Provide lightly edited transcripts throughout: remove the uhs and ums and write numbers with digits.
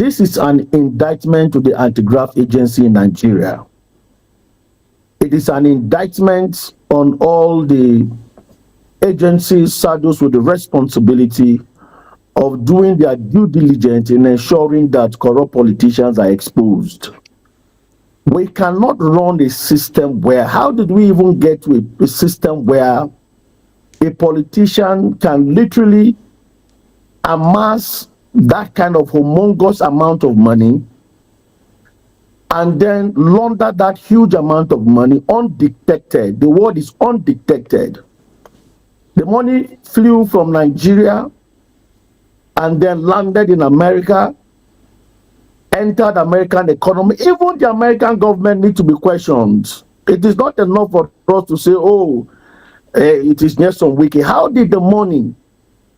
This is an indictment to the anti-graft agency in Nigeria. It is an indictment on all the agencies saddled with the responsibility of doing their due diligence in ensuring that corrupt politicians are exposed. We cannot run a system where, how did we even get to a system where a politician can literally amass that kind of humongous amount of money and then launder that huge amount of money undetected? The word is undetected. The money flew from Nigeria and then landed in America, entered American economy. Even the American government needs to be questioned. It is not enough for us to say, oh, it is Nyesom Wike. How did the money,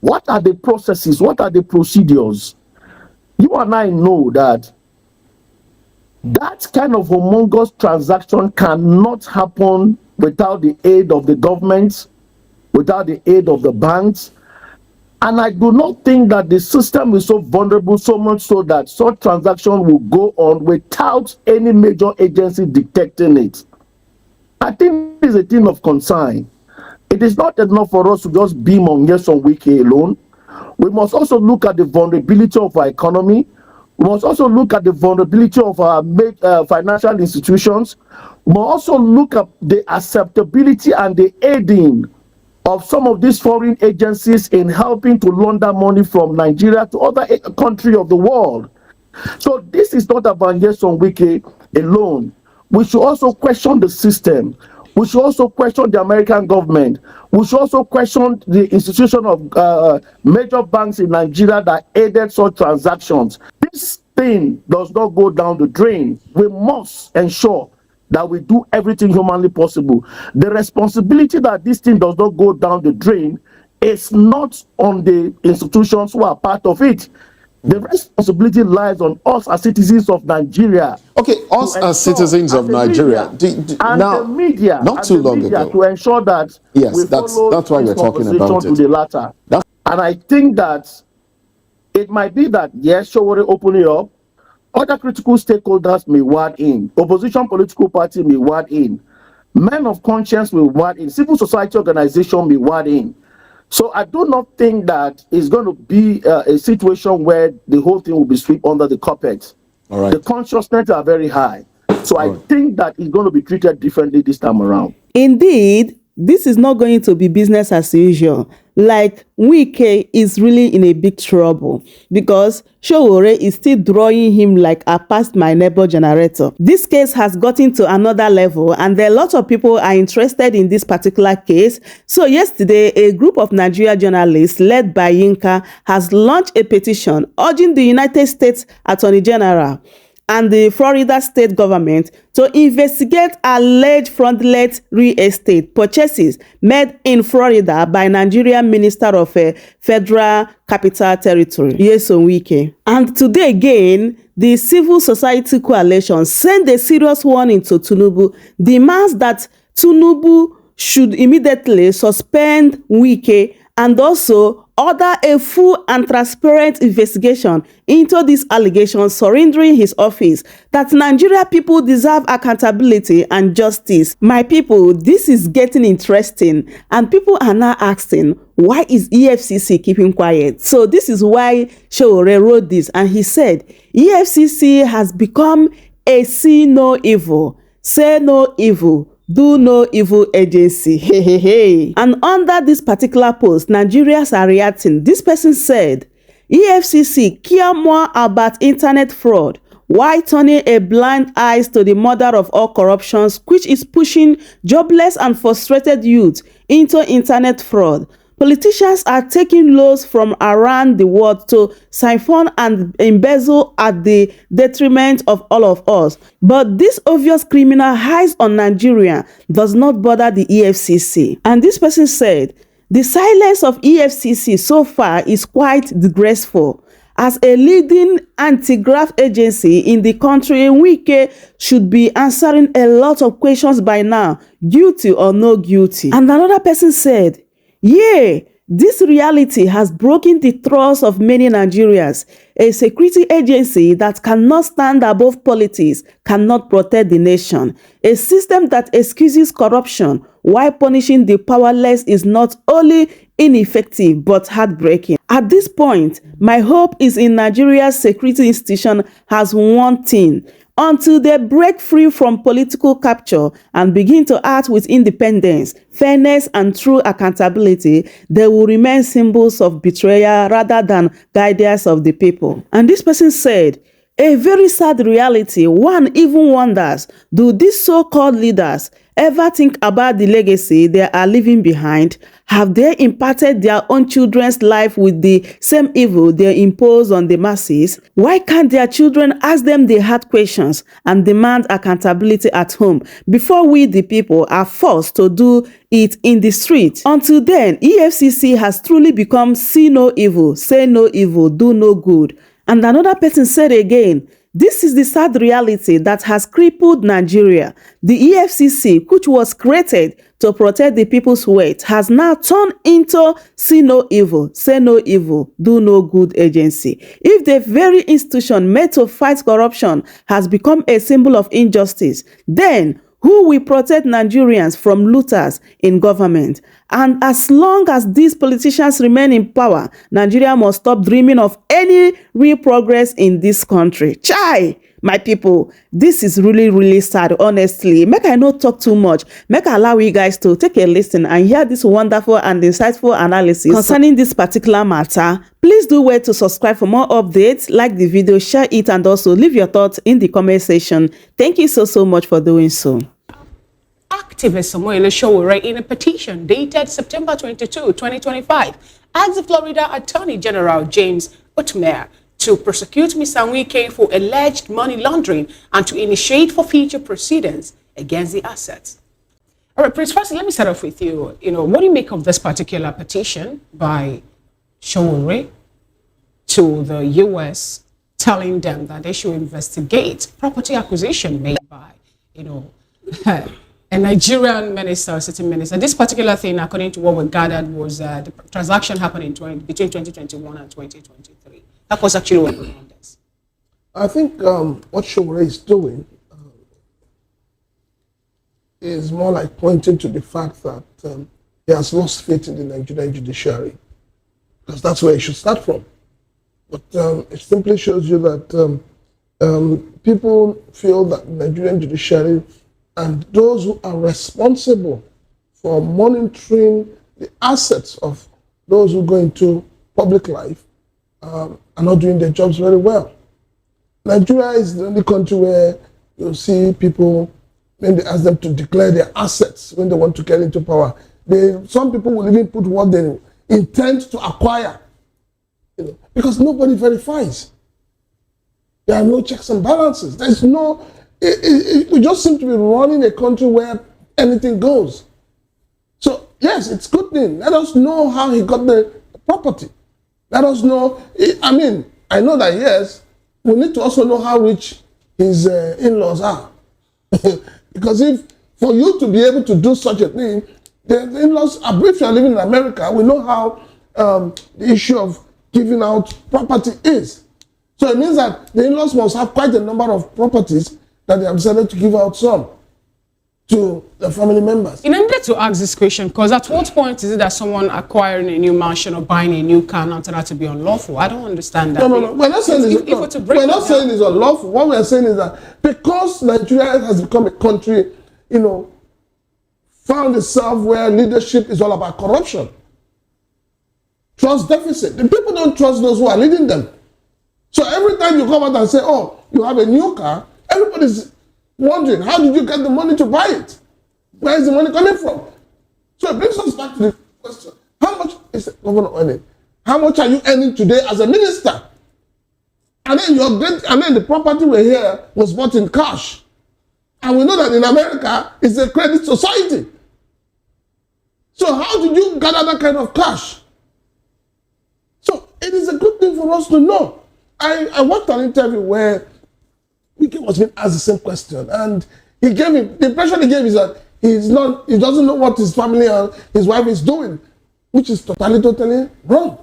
what are the processes, what are the procedures? You and I know that that kind of humongous transaction cannot happen without the aid of the government, without the aid of the banks. And I do not think that the system is so vulnerable, so much so that such transaction will go on without any major agency detecting it. I think it's a thing of concern. It is not enough for us to just beam on Nyesom Wike alone. We must also look at the vulnerability of our economy. We must also look at the vulnerability of our financial institutions. We must also look at the acceptability and the aiding of some of these foreign agencies in helping to launder money from Nigeria to other countries of the world. So this is not about Nyesom Wike alone. We should also question the system. We should also question the American government. We should also question the institution of major banks in Nigeria that aided such transactions. This thing does not go down the drain. We must ensure that we do everything humanly possible. The responsibility that this thing does not go down the drain is not on the institutions who are part of it. The responsibility lies on us as citizens of Nigeria. Okay, us as citizens of Nigeria. Now, the media, not too long ago, to ensure that yes, we that's why we're talking about to the latter. And I think that it might be that, yes, Showore open it up. Other critical stakeholders may wade in. Opposition political party may wade in. Men of conscience may wade in. Civil society organization may wade in. So I do not think that it's going to be a situation where the whole thing will be swept under the carpet. All right. The consciousness are very high. So I think that it's going to be treated differently this time around. Indeed, this is not going to be business as usual. Like, Wike is really in a big trouble because Showore is still drawing him like a past my neighbor generator. This case has gotten to another level and there are a lot of people are interested in this particular case. So yesterday, a group of Nigeria journalists led by Yinka has launched a petition urging the United States Attorney General and the Florida state government to investigate alleged fraudulent real estate purchases made in Florida by Nigerian Minister of Federal Capital Territory, Nyesom Wike. And today again, the Civil Society Coalition sent a serious warning to Tinubu, demands that Tinubu should immediately suspend Wike and also order a full and transparent investigation into these allegations, surrendering his office, that Nigeria people deserve accountability and justice. My people, this is getting interesting, and people are now asking, why is EFCC keeping quiet? So this is why Showore wrote this, and he said, EFCC has become a see no evil, say no evil, do no evil agency. Hey, hey, hey. And under this particular post, Nigerians are reacting. This person said, EFCC care more about internet fraud. Why turning a blind eye to the mother of all corruptions, which is pushing jobless and frustrated youth into internet fraud? Politicians are taking loans from around the world to siphon and embezzle at the detriment of all of us. But this obvious criminal eyes on Nigeria does not bother the EFCC. And this person said, the silence of EFCC so far is quite disgraceful. As a leading anti-graft agency in the country, Wike should be answering a lot of questions by now, guilty or no guilty. And another person said, yeah, This reality has broken the trust of many Nigerians. A security agency that cannot stand above politics cannot protect the nation. A system that excuses corruption while punishing the powerless is not only ineffective but heartbreaking. At this point, my hope is in Nigeria's security institution has one thing. Until they break free from political capture and begin to act with independence, fairness, and true accountability, they will remain symbols of betrayal rather than guardians of the people. And this person said, a very sad reality. One even wonders, do these so-called leaders ever think about the legacy they are leaving behind? Have they impacted their own children's life with the same evil they impose on the masses? Why can't their children ask them the hard questions and demand accountability at home before we, the people, are forced to do it in the street? Until then, EFCC has truly become see no evil, say no evil, do no good. And another person said again, this is the sad reality that has crippled Nigeria. The EFCC, which was created to protect the people's wealth, has now turned into see no evil, say no evil, do no good agency. If the very institution made to fight corruption has become a symbol of injustice, then who will protect Nigerians from looters in government? And as long as these politicians remain in power, Nigeria must stop dreaming of any real progress in this country. Chai! My people, this is really, really sad, honestly. Make I not talk too much. Make I allow you guys to take a listen and hear this wonderful and insightful analysis concerning this particular matter. Please do wait to subscribe for more updates, like the video, share it, and also leave your thoughts in the comment section. Thank you so much for doing so. Activist Samuel Showore, in a petition dated September 22, 2025, asked the Florida Attorney General James Utmer to prosecute Mr. Wike for alleged money laundering and to initiate for future proceedings against the assets. All right, Prince, first, let me start off with you. What do you make of this particular petition by Showore to the U.S. telling them that they should investigate property acquisition made by, a Nigerian minister, sitting minister? This particular thing, according to what we gathered, was the transaction happening between 2021 and 2023. That was actually what we on this. I think what Showore is doing is more like pointing to the fact that he has lost faith in the Nigerian judiciary, because that's where he should start from. But it simply shows you that people feel that the Nigerian judiciary and those who are responsible for monitoring the assets of those who go into public life are not doing their jobs very well. Nigeria is the only country where you see people, when they ask them to declare their assets when they want to get into power, some people will even put what they intend to acquire, because nobody verifies. There are no checks and balances. There's no. We just seem to be running a country where anything goes. So yes, it's good thing. Let us know how he got the property. Let us know. I know that yes, we need to also know how rich his in-laws are. Because for you to be able to do such a thing, the in-laws, if you are living in America, we know how the issue of giving out property is. So it means that the in-laws must have quite a number of properties that they have decided to give out some to the family members. I needed to ask this question because at what point is it that someone acquiring a new mansion or buying a new car now turn out to be unlawful? I don't understand that. No. We're not saying it's unlawful. What we're saying is that because Nigeria has become a country, found itself where leadership is all about corruption, trust deficit. The people don't trust those who are leading them. So every time you come out and say, oh, you have a new car, everybody's wondering, how did you get the money to buy it? Where is the money coming from? So it brings us back to the question, how much is the governor earning? How much are you earning today as a minister? And then the property we here was bought in cash. And we know that in America, it's a credit society. So how did you gather that kind of cash? So it is a good thing for us to know. I watched an interview where Wike was being asked the same question, and the impression he gave is that he doesn't know what his family and his wife is doing. which is totally wrong.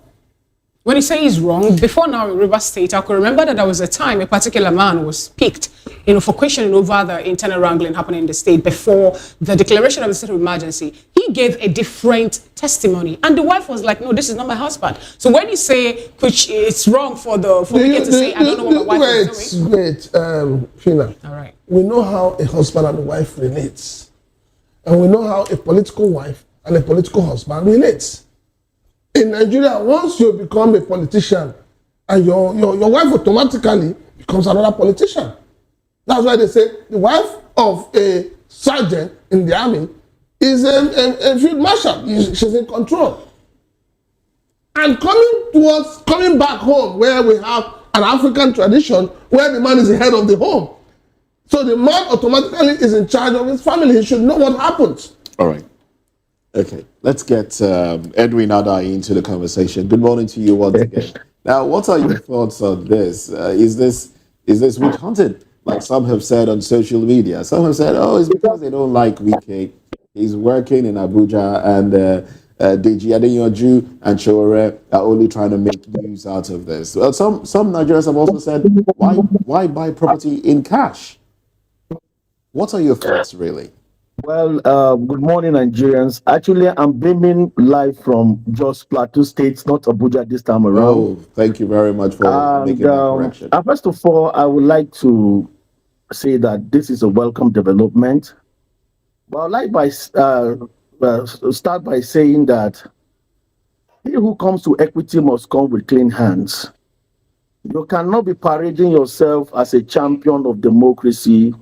When you say he's wrong, before now in Rivers State, I could remember that there was a time a particular man was picked, for questioning over the internal wrangling happening in the state before the declaration of the state of emergency. He gave a different testimony, and the wife was like, "No, this is not my husband." So when you say, which it's wrong for me to say, "I don't know what my wife is doing." Wait, Fina. All right. We know how a husband and a wife relates, and we know how a political wife and a political husband relates. In Nigeria, once you become a politician, and your wife automatically becomes another politician. That's why they say the wife of a sergeant in the army is a field marshal. She's in control. And coming back home, where we have an African tradition where the man is the head of the home. So the man automatically is in charge of his family. He should know what happens. All right. Okay, let's get Edwin Adai into the conversation. Good morning to you once again. Now, what are your thoughts on this? Is this witch hunting, like some have said on social media? Some have said, "Oh, it's because they don't like Wike. He's working in Abuja, and Deji Adeyanju and Chore are only trying to make news out of this." Well, some Nigerians have also said, "Why buy property in cash?" What are your thoughts, really? Well, good morning, Nigerians. Actually, I'm beaming live from Jos Plateau State, not Abuja this time around. Oh, thank you very much for making that correction. First of all, I would like to say that this is a welcome development. But I'd like start by saying that he who comes to equity must come with clean hands. You cannot be parading yourself as a champion of democracy.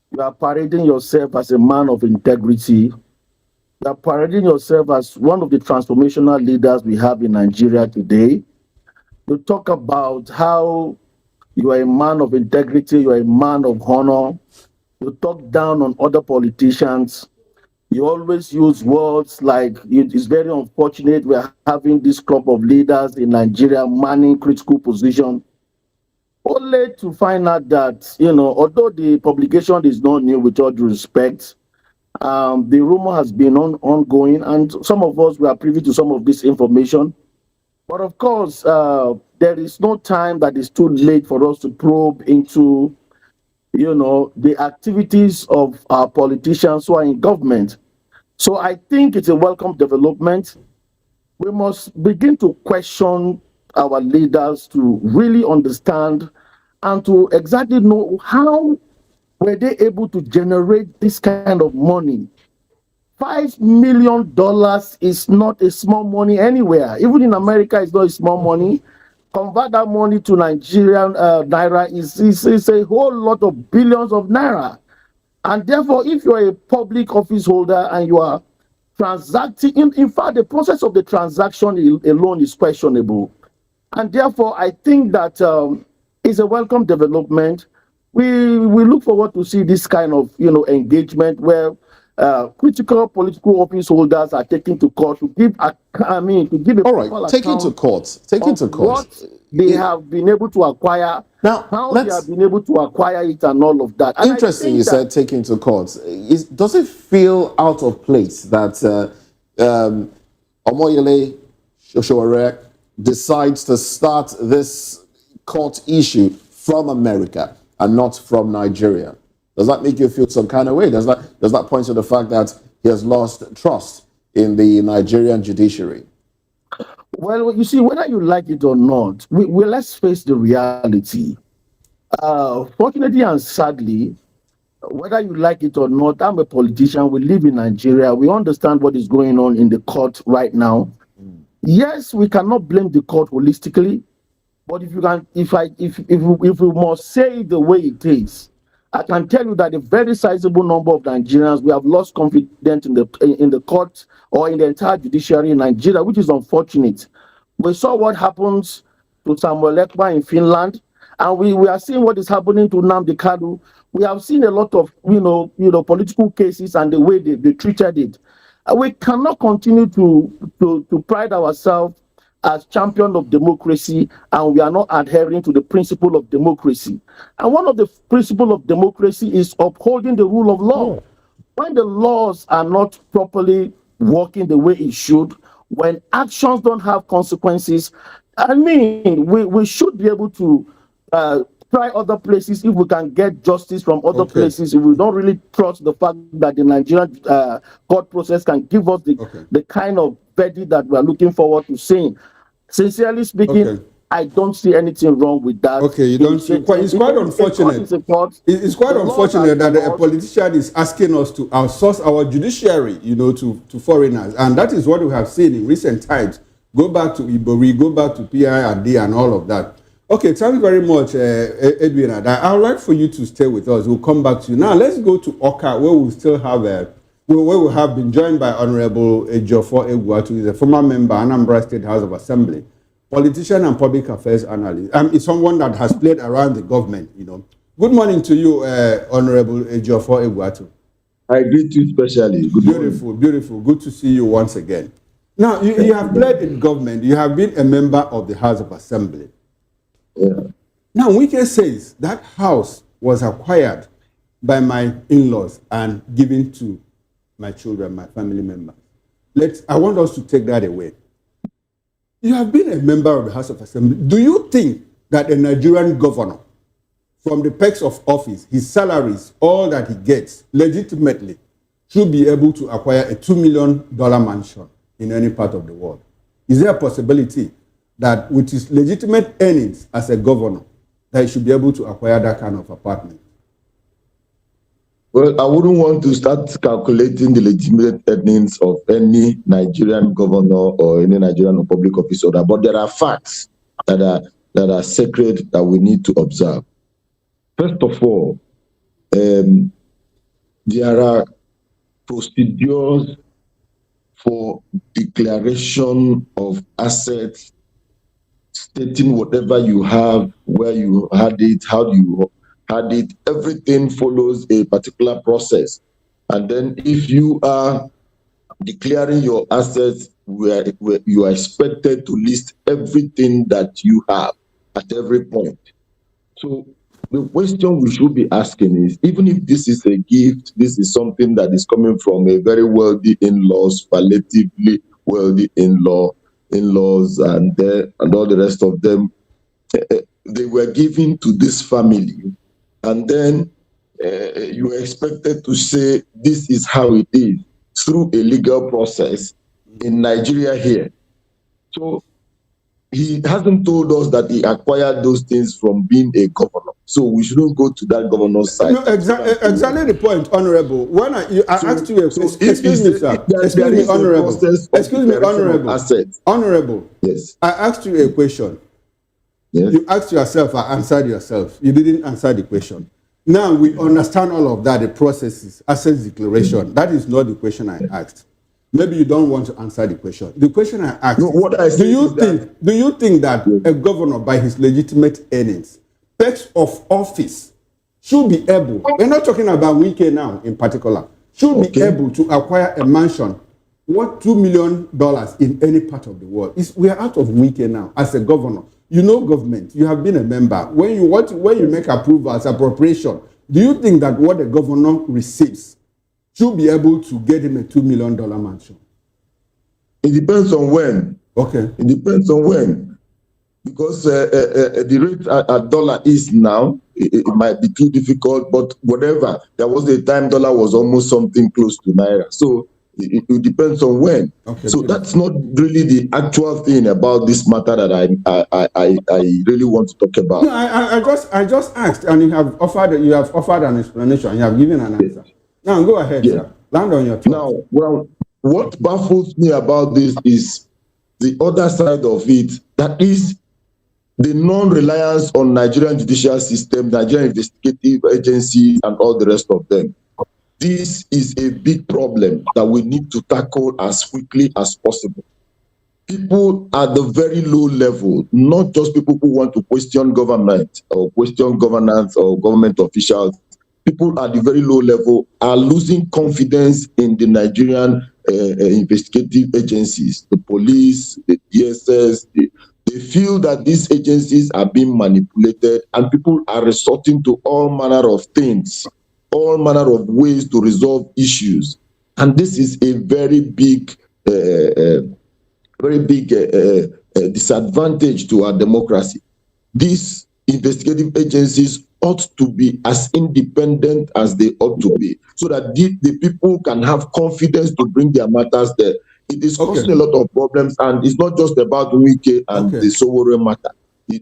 You are parading yourself as a man of integrity. You are parading yourself as one of the transformational leaders we have in Nigeria today. You talk about how you are a man of integrity, you are a man of honor. You talk down on other politicians. You always use words like, it's very unfortunate we are having this crop of leaders in Nigeria manning critical positions. Only to find out that, although the publication is not new, with all due respect, the rumor has been ongoing, and some of us were privy to some of this information. But of course, there is no time that is too late for us to probe into, the activities of our politicians who are in government. So I think it's a welcome development. We must begin to question our leaders to really understand and to exactly know how were they able to generate this kind of money. $5 million is not a small money anywhere. Even in America, it's not a small money. Convert that money to Nigerian naira is a whole lot of billions of naira. And therefore, if you're a public office holder and you are transacting, in fact, the process of the transaction alone is questionable. And therefore, I think that it's a welcome development. We look forward to see this kind of, engagement where critical political office holders are taken to court to give a all right, taken to court. What they have been able to acquire, how they have been able to acquire it, and all of that. And interesting, you said taken to court. Does it feel out of place that Omoyele Shoshore decides to start this court issue from America and not from Nigeria? Does that make you feel some kind of way? Does that point to the fact that he has lost trust in the Nigerian judiciary? Well, you see, whether you like it or not, let's face the reality. Fortunately and sadly, whether you like it or not, I'm a politician. We live in Nigeria. We understand what is going on in the court right now. Yes, we cannot blame the court holistically, but if we must say it the way it is, I can tell you that a very sizable number of Nigerians, we have lost confidence in the court or in the entire judiciary in Nigeria, which is unfortunate. We saw what happens to Samuel Ekpa in Finland, and we are seeing what is happening to Nnamdi Kanu. We have seen a lot of political cases and the way they treated it. We cannot continue to pride ourselves as champion of democracy, and we are not adhering to the principle of democracy. And one of the principles of democracy is upholding the rule of law. When the laws are not properly working the way it should, when actions don't have consequences, I mean, we should be able to try other places if we can get justice from other Okay. places. If we don't really trust the fact that the Nigerian court process can give us the kind of verdict that we are looking forward to seeing. Sincerely speaking, Okay. I don't see anything wrong with that. Okay, you don't see. It's quite unfortunate. It's quite unfortunate that a politician is asking us to outsource our judiciary, to foreigners, and that is what we have seen in recent times. Go back to Ibori, go back to PIRD, and all of that. Okay, thank you very much, Edwin. I would like for you to stay with us. We'll come back to you now. Let's go to Oka, where we still have where we have been joined by Honorable Ejiofor Egwuatu, who is a former member, Anambra State House of Assembly, politician and public affairs analyst. It's someone that has played around the government, Good morning to you, Honorable Ejiofor Egwuatu. I greet you especially. Good beautiful, morning. Beautiful. Good to see you once again. Now, you have played in government. You have been a member of the House of Assembly. Yeah. Now, Wike says that house was acquired by my in-laws and given to my children, my family members. I want us to take that away. You have been a member of the House of Assembly. Do you think that a Nigerian governor, from the perks of office, his salaries, all that he gets, legitimately, should be able to acquire a $2 million mansion in any part of the world? Is there a possibility that with his legitimate earnings as a governor, that he should be able to acquire that kind of apartment? Well, I wouldn't want to start calculating the legitimate earnings of any Nigerian governor or any Nigerian public officer, but there are facts that are sacred that we need to observe. First of all, there are procedures for declaration of assets, stating whatever you have, where you had it, how you had it. Everything follows a particular process. And then if you are declaring your assets, where you are expected to list everything that you have at every point. So the question we should be asking is, even if this is a gift, this is something that is coming from a very wealthy in-laws, relatively wealthy in-laws, and all the rest of them, they were given to this family, and then you are expected to say this is how it is through a legal process in Nigeria here. So he hasn't told us that he acquired those things from being a governor. So we shouldn't go to that governor's side. No, exactly the point, Honorable. When I asked you a question, excuse me, sir. Excuse me, Honorable. Excuse me, Honorable. Honorable. Yes. I asked you a question. Yes. You asked yourself, I answered yourself. You didn't answer the question. Now we understand all of that, the processes, assets declaration. That is not the question I asked. Maybe you don't want to answer the question. The question I asked is, do you think that a governor, by his legitimate earnings, perks of office, should be able, we're not talking about Wike now in particular, should be able to acquire a mansion worth $2 million in any part of the world? We are out of Wike now as a governor. You know government, you have been a member. When you make approvals, appropriation, do you think that what the governor receives should be able to get him a $2 million mansion? It depends on when. Okay. It depends on when. Because the rate at dollar is now, it might be too difficult, but whatever. There was a time dollar was almost something close to Naira. So it depends on when. Okay, so that's not really the actual thing about this matter that I really want to talk about. No, I just asked, and you have offered an explanation, you have given an answer. Now go ahead, sir. Land on your thoughts. Now, well, what baffles me about this is the other side of it, that is the non-reliance on Nigerian judicial system, Nigerian investigative agencies, and all the rest of them. This is a big problem that we need to tackle as quickly as possible. People at the very low level, not just people who want to question government or question governance or government officials, people at the very low level are losing confidence in the Nigerian investigative agencies, the police, the DSS. They feel that these agencies are being manipulated, and people are resorting to all manner of things, all manner of ways to resolve issues. And this is a very big very big disadvantage to our democracy. These investigative agencies ought to be as independent as they ought to be, so that the people can have confidence to bring their matters there. It is causing a lot of problems, and it's not just about Wike and the Sowore matter.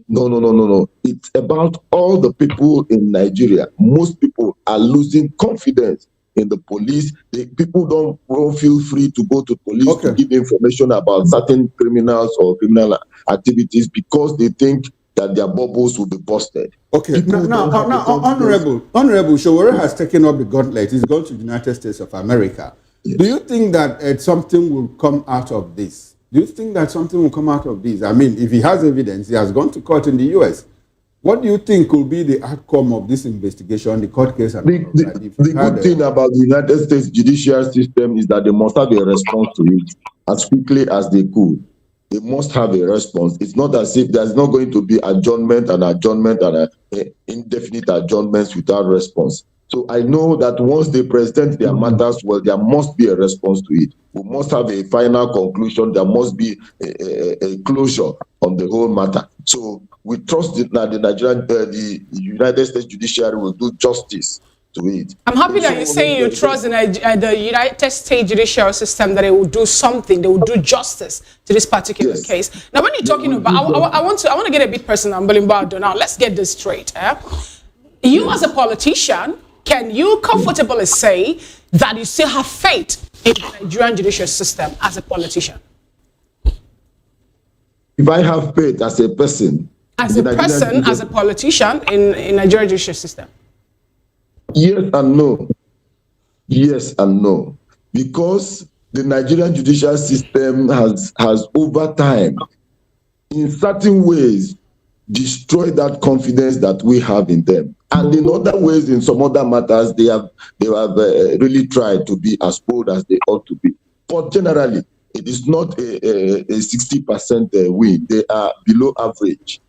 No. It's about all the people in Nigeria. Most people are losing confidence in the police. People don't feel free to go to police to give information about certain criminals or criminal activities because they think that their bubbles will be busted. Okay, now Honorable Sowore has taken up the gauntlet. He's gone to the United States of America. Yes. Do you think that something will come out of this? Do you think that something will come out of this? I mean, if he has evidence, he has gone to court in the U.S. What do you think will be the outcome of this investigation, the court case? And the good thing about the United States judicial system is that they must have a response to it as quickly as they could. They must have a response. It's not as if there's not going to be adjournment and indefinite adjournments without response. So I know that once they present their matters, well, there must be a response to it. We must have a final conclusion. There must be a closure on the whole matter. So we trust that the United States judiciary will do justice to it. I'm happy that you're saying you trust in the United States judicial system, that it will do something, they will do justice to this particular case. Now, when you're talking about, I want to get a bit personal, now. Let's get this straight. You as a politician, can you comfortably say that you still have faith in the Nigerian judicial system as a politician? If I have faith as a person, as a politician in Nigerian judicial system? Yes and no. Yes and no. Because the Nigerian judicial system has over time, in certain ways, destroyed that confidence that we have in them. And in other ways, in some other matters, they have really tried to be as bold as they ought to be. But generally, it is not a 60% win. They are below average.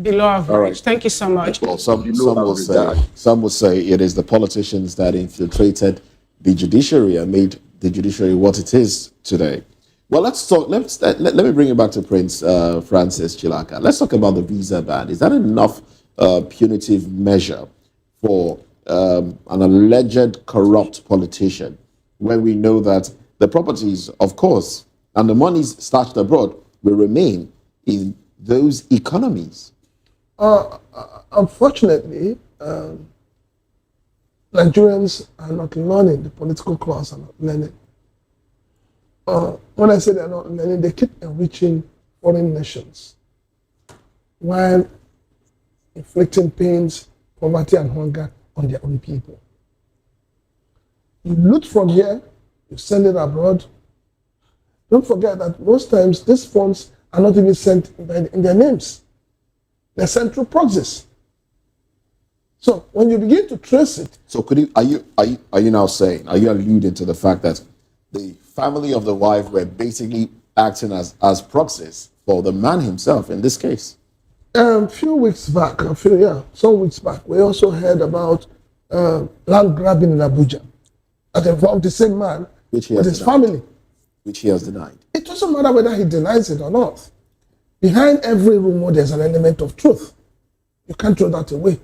Below average. All right. Thank you so much. Well, some will say it is the politicians that infiltrated the judiciary and made the judiciary what it is today. Well, let's talk. Let me bring it back to Prince Francis Chilaka. Let's talk about the visa ban. Is that enough punitive measure for an alleged corrupt politician, when we know that the properties, of course, and the monies stashed abroad will remain in those economies? Unfortunately, Nigerians are not learning. The political class are not learning. When I say they're not learning, they keep enriching foreign nations while inflicting pains, poverty, and hunger on their own people. You loot from here, you send it abroad. Don't forget that most times these funds are not even sent in their names. They're sent through proxies. So when you begin to trace it, so are you now saying, are you alluding to the fact that the family of the wife were basically acting as proxies for the man himself in this case? Some weeks back, we also heard about land grabbing in Abuja that involved the same man with his family. Which he has denied. It doesn't matter whether he denies it or not. Behind every rumor, there's an element of truth. You can't throw that away.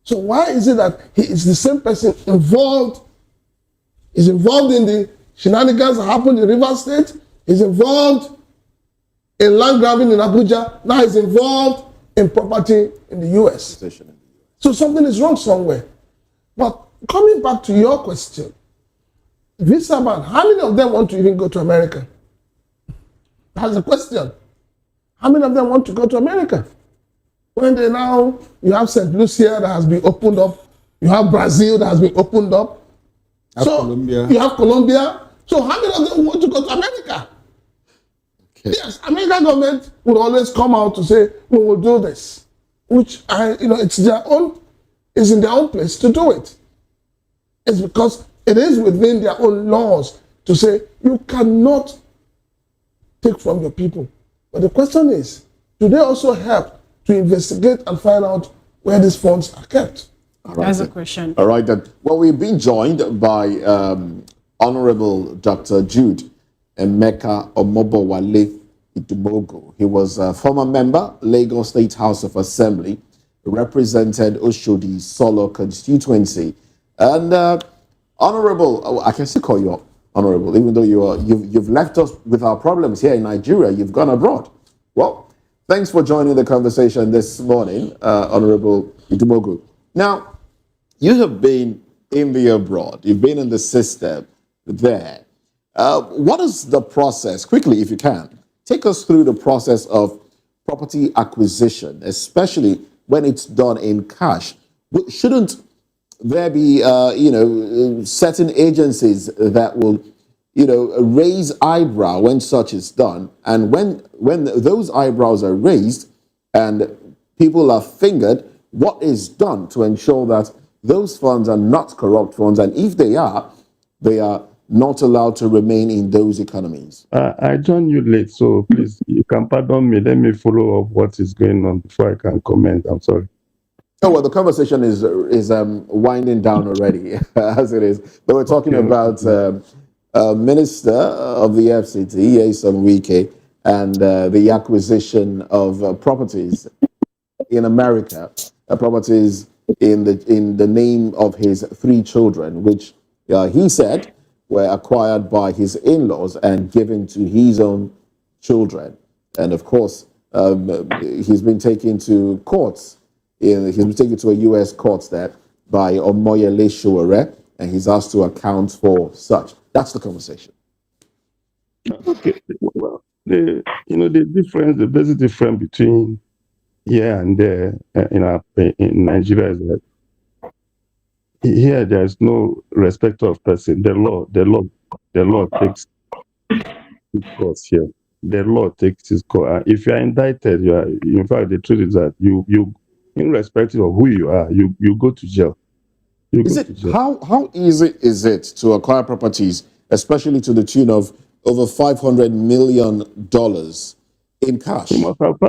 So why is it that he is the same person involved? He's involved in the shenanigans that happened in Rivers State. He's involved in land grabbing in Abuja. Now he's involved in property in the US. So something is wrong somewhere. But coming back to your question, visa ban, how many of them want to even go to America? That's the question. How many of them want to go to America? When you have St. Lucia that has been opened up, you have Brazil that has been opened up, you have Colombia. So how many of them want to go to America? Okay. Yes, American government would always come out to say, we will do this, which it's in their own place to do it. It's because it is within their own laws to say you cannot take from your people. But the question is, do they also help to investigate and find out where these funds are kept? That's a question. All right, then. Well, we've been joined by Honorable Dr. Jude Emeka Omobowale Idumogu. He was a former member, Lagos State House of Assembly, represented Oshodi Solo constituency. And Honorable, oh, I can still call you Honorable, even though you've left us with our problems here in Nigeria. You've gone abroad. Well, thanks for joining the conversation this morning, Honorable Idumogu. Now, you have been in the abroad. You've been in the system there. What is the process? Quickly, if you can, take us through the process of property acquisition, especially when it's done in cash. Shouldn't there be, certain agencies that will, raise eyebrow when such is done? And when those eyebrows are raised and people are fingered, what is done to ensure that those funds are not corrupt funds? And if they are not allowed to remain in those economies? I joined you late, so please, you can pardon me. Let me follow up what is going on before I can comment. I'm sorry. Oh, well, the conversation is winding down already, as it is. But we're talking about Minister of the FCT, Nyesom Wike, and the acquisition of properties in America, properties in the name of his 3 children, which he said were acquired by his in-laws and given to his own children. And of course, he's been taken to courts. He's been taken to a U.S. court there by Omoyele Sowore, and he's asked to account for such. That's the conversation. Okay. Well, the basic difference between here and there in Nigeria is that here there is no respect of person. The law takes its course here. The law takes its course. If you are indicted, in fact, the truth is that you irrespective of who you are, you go to jail. How easy is it to acquire properties, especially to the tune of over $500 million in cash? You must have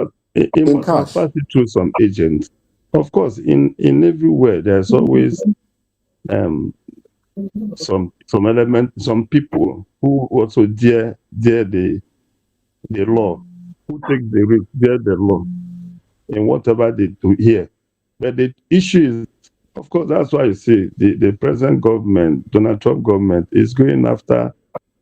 passed it through some agents. Of course, in everywhere there's always some element, some people who also dare the law, who take the risk, dare the law in whatever they do here. But the issue is, of course, that's why you see the present government, Donald Trump government, is going after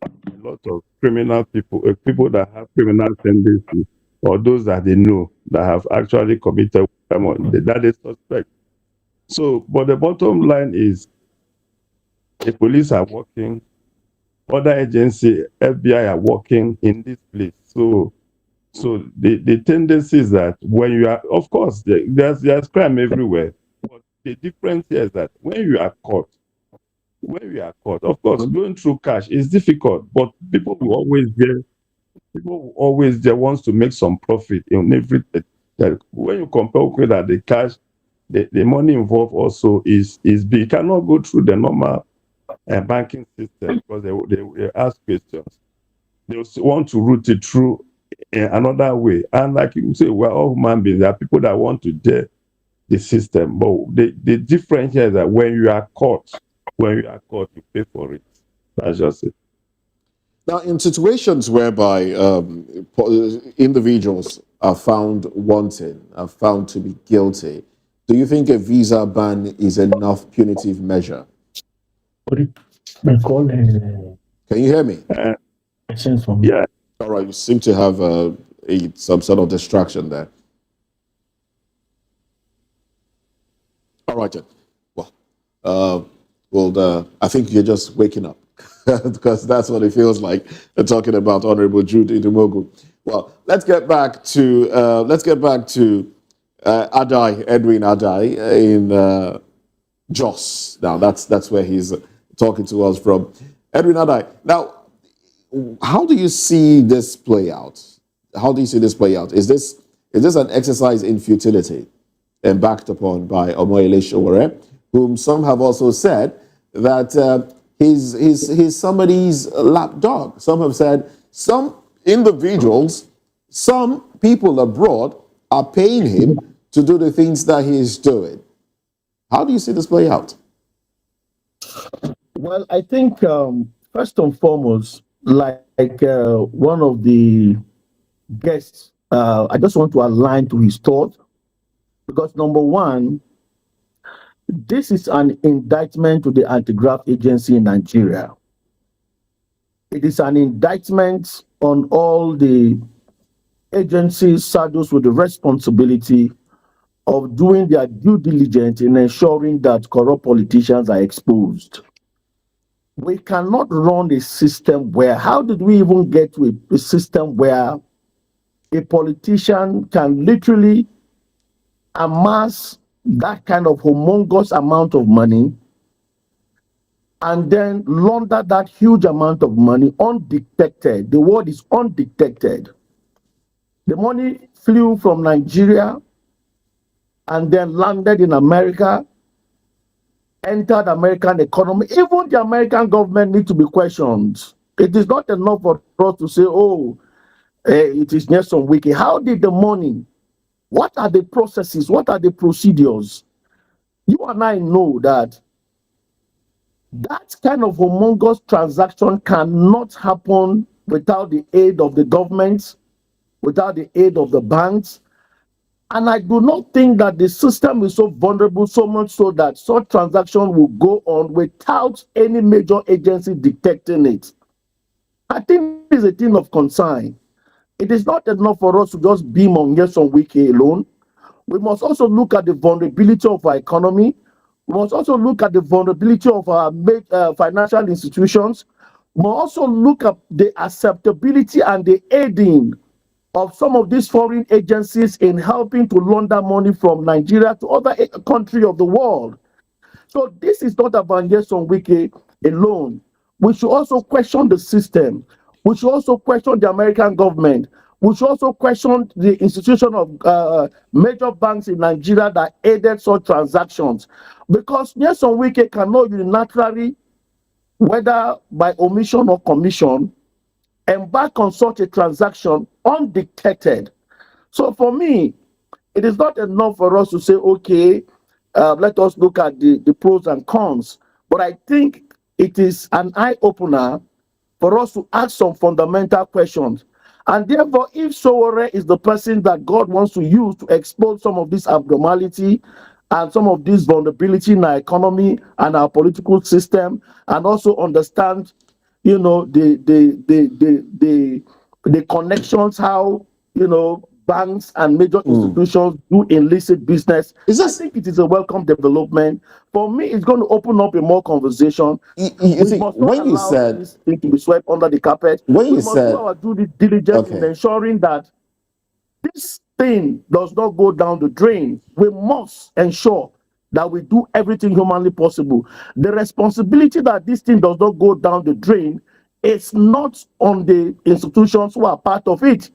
a lot of criminal people, people that have criminal tendencies, or those that they know that have actually committed crime that they suspect. So, but the bottom line is, the police are working, other agencies, FBI are working in this place. So the tendency is that when you are, of course, there's crime everywhere. But the difference here is that when you are caught, of course, going through cash is difficult, but people will always there wants to make some profit in everything. That when you compare with that, the cash, the money involved also is big. You cannot go through the normal banking system because they ask questions. They want to route it through another way. And like you say, we're all human beings. There are people that want to dare the system. But the difference here is that when you are caught, you pay for it. That's just it. Now, in situations whereby individuals are found wanting, are found to be guilty, do you think a visa ban is enough punitive measure? Can you hear me? Yeah. All right, you seem to have some sort of distraction there. All right, then. Well, I think you're just waking up because that's what it feels like talking about Honorable Jude Idumogu. Well, let's get back to Edwin Adai in Jos. Now, that's where he's talking to us from. Edwin Adai. Now, how do you see this play out? Is this an exercise in futility and backed upon by Omoyele Sowore, whom some have also said that he's somebody's lapdog? Some have said some individuals, some people abroad are paying him to do the things that he is doing. How do you see this play out? Well, I think first and foremost, like one of the guests, I just want to align to his thought because number one, this is an indictment to the anti-graft agency in Nigeria. It is an indictment on all the agencies saddled with the responsibility of doing their due diligence in ensuring that corrupt politicians are exposed. We cannot run a system where, how did we even get to a system where a politician can literally amass that kind of humongous amount of money and then launder that huge amount of money undetected? The word is undetected. The money flew from Nigeria and then landed in America, entered American economy. Even the American government needs to be questioned. It is not enough for us to say, oh, it is Nyesom Wike. How did the money, what are the processes, what are the procedures? You and I know that that kind of humongous transaction cannot happen without the aid of the government, without the aid of the banks. And I do not think that the system is so vulnerable, so much so that such transaction will go on without any major agency detecting it. I think it's a thing of concern. It is not enough for us to just beam on Nyesom Wike alone. We must also look at the vulnerability of our economy. We must also look at the vulnerability of our financial institutions. We must also look at the acceptability and the aiding of some of these foreign agencies in helping to launder money from Nigeria to other countries of the world. So this is not about Nyesom Wike alone. We should also question the system. We should also question the American government. We should also question the institution of major banks in Nigeria that aided such transactions. Because Nyesom Wike cannot unilaterally, whether by omission or commission, embark on such a transaction undetected. So for me, it is not enough for us to say, okay, let us look at the pros and cons. But I think it is an eye-opener for us to ask some fundamental questions. And therefore, if Sowore is the person that God wants to use to expose some of this abnormality and some of this vulnerability in our economy and our political system, and also understand, you know, the connections, how, you know, banks and major institutions do illicit business. I think it is a welcome development. For me, it's going to open up a more conversation. You see, when you said this thing to be swept under the carpet, when you must said do our due diligence in ensuring that this thing does not go down the drain. We must ensure that we do everything humanly possible. The responsibility that this thing does not go down the drain is not on the institutions who are part of it.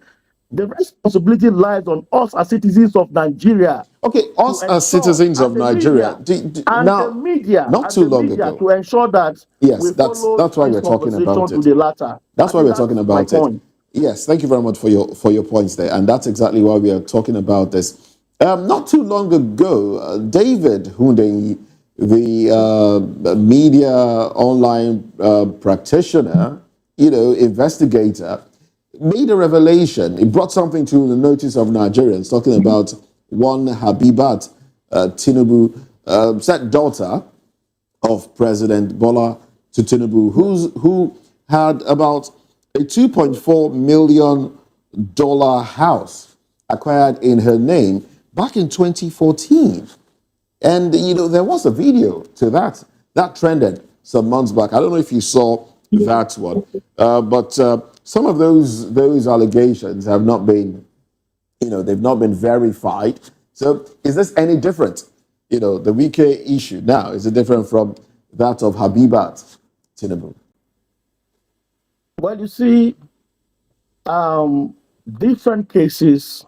The responsibility lies on us as citizens of Nigeria. Okay, us as citizens of Nigeria. The media, not too long ago, to ensure that that's why we're talking about it. To the latter. That's why we're talking about it. Yes, thank you very much for your points there, and that's exactly why we are talking about this. Not too long ago, David Hunde, the media online practitioner, investigator, made a revelation. He brought something to the notice of Nigerians, talking about one Habibat Tinubu, said daughter of President Bola Tinubu, who had about a $2.4 million house acquired in her name back in 2014. And, there was a video to that trended some months back. I don't know if you saw that one. But some of those allegations have not been, they've not been verified. So is this any different? The Wike issue now, is it different from that of Habibat Tinubu? Well, you see, different cases,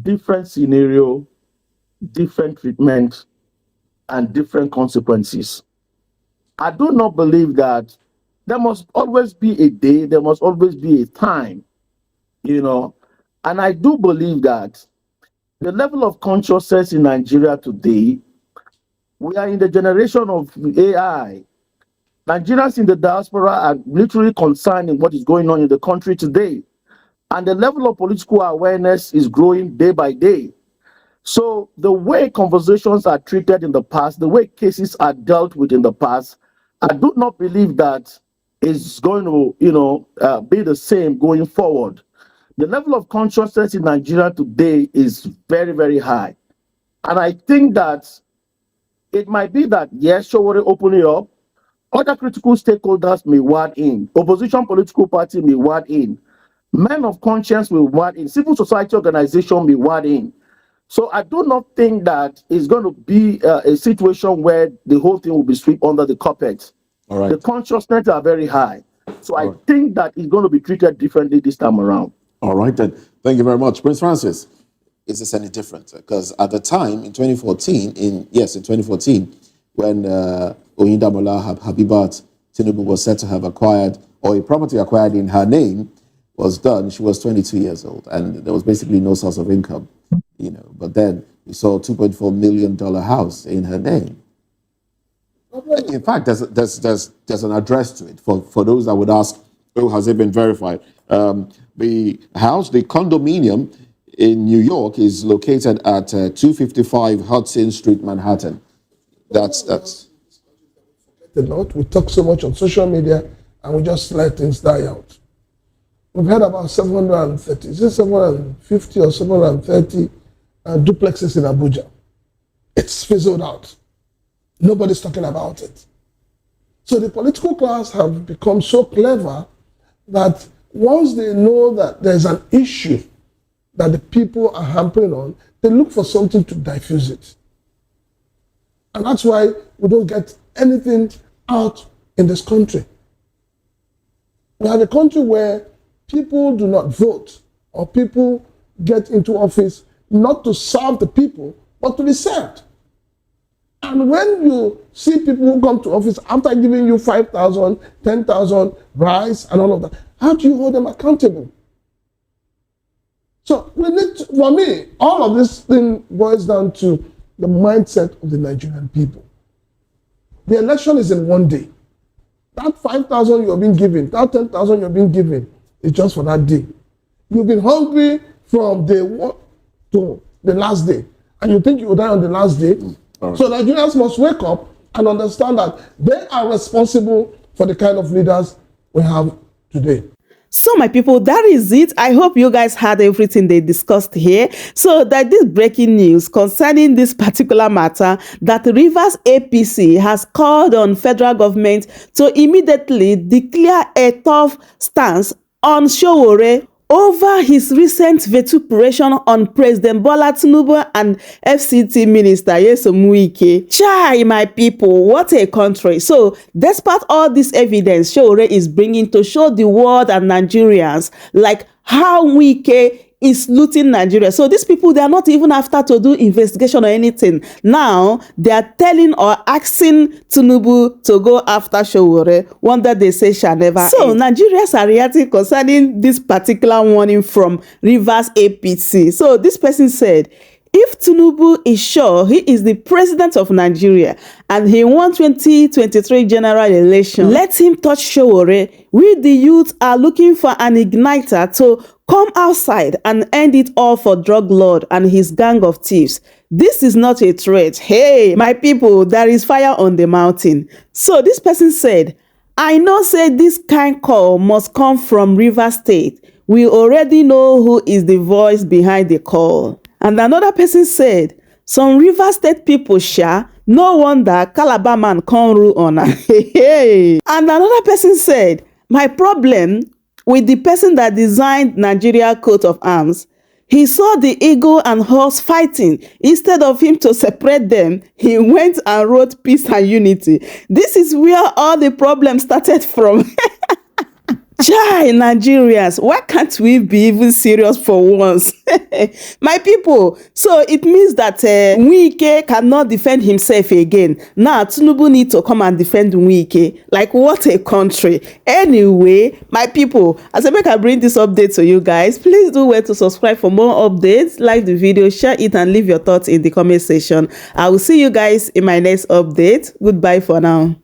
different scenario, different treatment, and different consequences. I do not believe that there must always be a day, there must always be a time, and I do believe that the level of consciousness in Nigeria today, we are in the generation of AI. Nigerians in the diaspora are literally concerned in what is going on in the country today. And the level of political awareness is growing day by day. So the way conversations are treated in the past, the way cases are dealt with in the past, I do not believe that is going to, be the same going forward. The level of consciousness in Nigeria today is very, very high. And I think that it might be that, yes, Sowore open it up. Other critical stakeholders may wade in. Opposition political party may wade in. Men of conscience will wade in. Civil society organization may wade in. So I do not think that it's going to be a situation where the whole thing will be swept under the carpet. All right. The consciousness are very high. So I think that it's going to be treated differently this time around. All right, then. Thank you very much. Prince Francis, is this any different? Because at the time, in 2014, when Oyindamola Habibat Tinubu was said to have acquired, or a property acquired in her name was done, she was 22 years old, and there was basically no source of income, But then we saw a $2.4 million house in her name. In fact, there's an address to it for those that would ask, oh, has it been verified? The house, the condominium in New York is located at 255 Hudson Street, Manhattan. That's. We talk so much on social media and we just let things die out. We've had about 730, is it 750 or 730 duplexes in Abuja. It's fizzled out. Nobody's talking about it. So the political class have become so clever that once they know that there's an issue that the people are hampering on, they look for something to diffuse it. And that's why we don't get anything out in this country. We have a country where people do not vote, or people get into office not to serve the people, but to be served. And when you see people who come to office after giving you 5,000, 10,000, rice and all of that, how do you hold them accountable? So we need to, for me, all of this thing boils down to the mindset of the Nigerian people. The election is in one day. That 5,000 you're being given, that 10,000 you're being given is just for that day. You've been hungry from day one to the last day, and you think you will die on the last day. Right. So Nigerians must wake up and understand that they are responsible for the kind of leaders we have today. So my people, that is it. I hope you guys heard everything they discussed here. So that this breaking news concerning this particular matter, that Rivers APC has called on federal government to immediately declare a tough stance on Sowore over his recent vituperation on President Bola Tinubu and FCT Minister Nyesom Wike. Chai, my people, what a country. So, despite all this evidence Sowore is bringing to show the world and Nigerians like how Wike is looting Nigeria. So these people, they are not even after to do investigation or anything. Now, they are telling or asking Tinubu to go after Sowore. Wonder they say shall never end. So Nigerians are reacting concerning this particular warning from Rivers APC. So this person said, if Tinubu is sure he is the president of Nigeria and he won 2023 general election, let him touch Sowore. We the youth are looking for an igniter to come outside and end it all for drug lord and his gang of thieves. This is not a threat. Hey, my people, there is fire on the mountain. So this person said, I know say this kind call must come from Rivers State. We already know who is the voice behind the call. And another person said, some Rivers State people no wonder Calabar man can't rule on her. And another person said, my problem with the person that designed Nigeria coat of arms, he saw the eagle and horse fighting. Instead of him to separate them, he went and wrote peace and unity. This is where all the problems started from. Chai, Nigerians, why can't we be even serious for once? My people, so it means that Wike cannot defend himself again. Now, Tinubu need to come and defend Wike. Like, what a country. Anyway, my people, as I make I bring this update to you guys, please do wait to subscribe for more updates. Like the video, share it, and leave your thoughts in the comment section. I will see you guys in my next update. Goodbye for now.